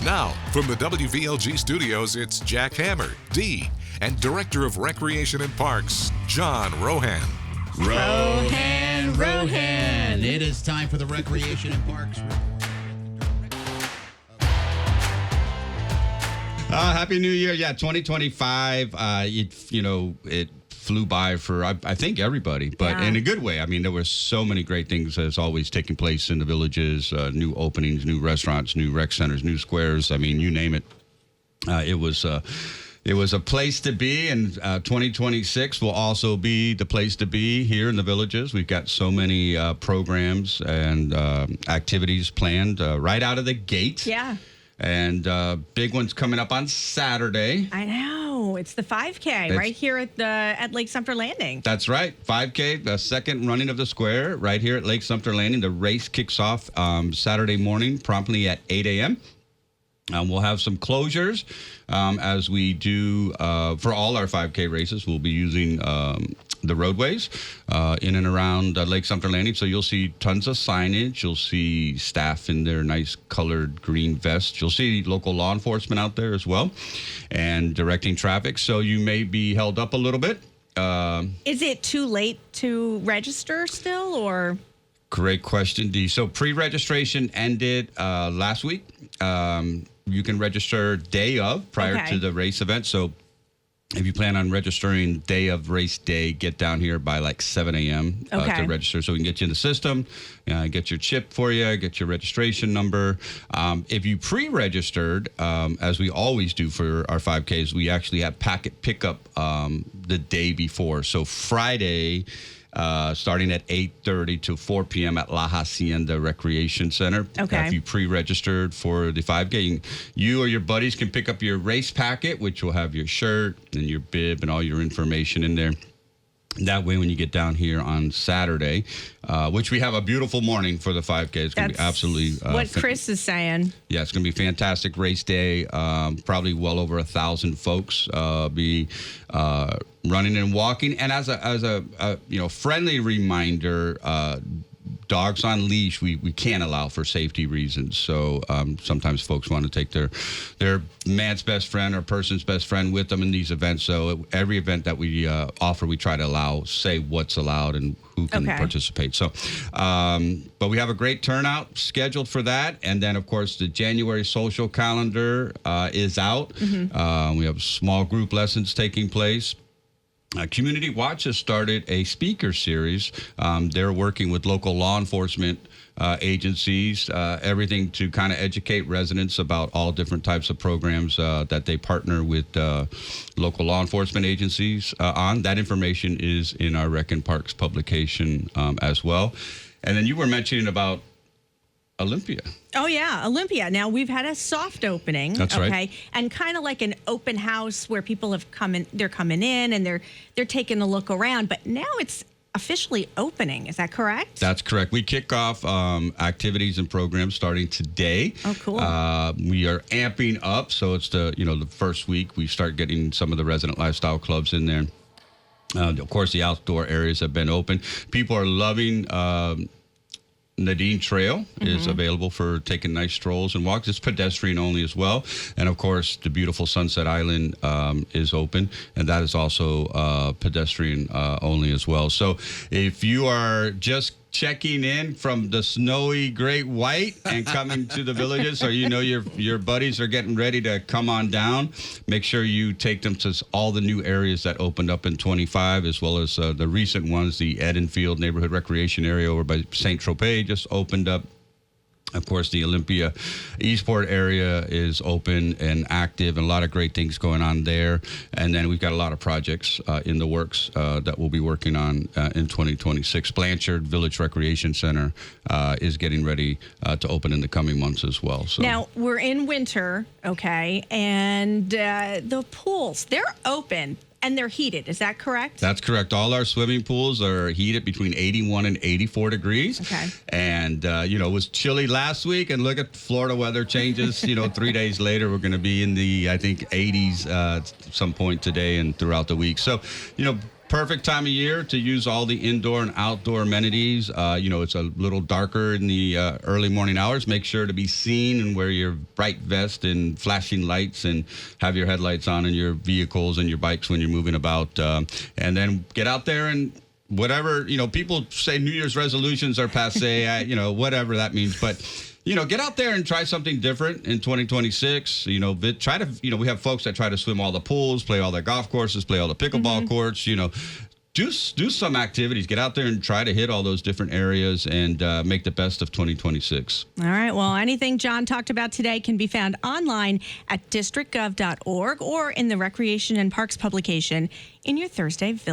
Now, from the WVLG studios, it's Jack Hammer, D, and Director of Recreation and Parks, John Rohan. Rohan. It is time for the Recreation and Parks Report. Happy New Year. Yeah, 2025, it flew by for, I think, everybody, but in a good way. I mean, there were so many great things as always taking place in the villages, new openings, new restaurants, new rec centers, new squares. I mean, you name it. It was a place to be, and 2026 will also be the place to be here in the villages. We've got so many programs and activities planned right out of the gate. Yeah. And big one's coming up on Saturday. I know. It's the 5K right here at Lake Sumter Landing. That's right. 5K, the second running of the square right here at Lake Sumter Landing. The race kicks off Saturday morning promptly at 8 a.m. We'll have some closures as we do for all our 5K races. We'll be using the roadways in and around Lake Sumter Landing. So you'll see tons of signage. You'll see staff in their nice colored green vests. You'll see local law enforcement out there as well and directing traffic. So you may be held up a little bit. Is it too late to register still, or? Great question, Dee. So pre-registration ended last week. You can register day of prior to the race event. So if you plan on registering day of race day, get down here by like 7 a.m. To register so we can get you in the system, get your chip for you, get your registration number. If you pre-registered, as we always do for our 5Ks, we actually have packet pickup the day before. So Friday, starting at 8:30 to 4 p.m. at La Hacienda Recreation Center. Okay. If you pre-registered for the 5K, you or your buddies can pick up your race packet, which will have your shirt and your bib and all your information in there. That way, when you get down here on Saturday, which we have a beautiful morning for the 5K. It's going to be absolutely... what Chris is saying. Yeah, it's going to be a fantastic race day. Probably well over 1,000 folks be running and walking. And as a friendly reminder, dogs on leash, we can't allow for safety reasons. So sometimes folks want to take their man's best friend or person's best friend with them in these events. So every event that we offer, we try to say what's allowed and who can participate. So, but we have a great turnout scheduled for that. And then, of course, the January social calendar is out. Mm-hmm. We have small group lessons taking place. Community Watch has started a speaker series. They're working with local law enforcement agencies, everything to kind of educate residents about all different types of programs that they partner with local law enforcement agencies on. That information is in our Rec and Parks publication as well. And then you were mentioning about Olympia. Oh, yeah, Olympia. Now, we've had a soft opening. That's right. And kind of like an open house where people have they're coming in and they're taking a look around. But now it's officially opening. Is that correct? That's correct. We kick off activities and programs starting today. Oh, cool. We are amping up. So it's the first week we start getting some of the resident lifestyle clubs in there. Of course, the outdoor areas have been open. People are loving Nadine Trail is available for taking nice strolls and walks. It's pedestrian only as well. And, of course, the beautiful Sunset Island is open, and that is also pedestrian only as well. So if you are just checking in from the snowy Great White and coming to the villages, or your buddies are getting ready to come on down, make sure you take them to all the new areas that opened up in 25, as well as the recent ones. The Edenfield Neighborhood Recreation Area over by St. Tropez just opened up. Of course, the Olympia Eastport area is open and active, and a lot of great things going on there. And then we've got a lot of projects in the works that we'll be working on in 2026. Blanchard Village Recreation Center is getting ready to open in the coming months as well. So now, we're in winter, and the pools, they're open. And they're heated. Is that correct? That's correct. All our swimming pools are heated between 81 and 84 degrees. Okay. And, it was chilly last week. And look at Florida weather changes. 3 days later, we're going to be in the, I think, 80s at some point today and throughout the week. So, perfect time of year to use all the indoor and outdoor amenities. It's a little darker in the early morning hours. Make sure to be seen and wear your bright vest and flashing lights and have your headlights on in your vehicles and your bikes when you're moving about. And then get out there and whatever, people say New Year's resolutions are passe, whatever that means. But get out there and try something different in 2026. We have folks that try to swim all the pools, play all the golf courses, play all the pickleball courts, do some activities. Get out there and try to hit all those different areas and make the best of 2026. All right. Well, anything John talked about today can be found online at districtgov.org or in the Recreation and Parks publication in your Thursday Village.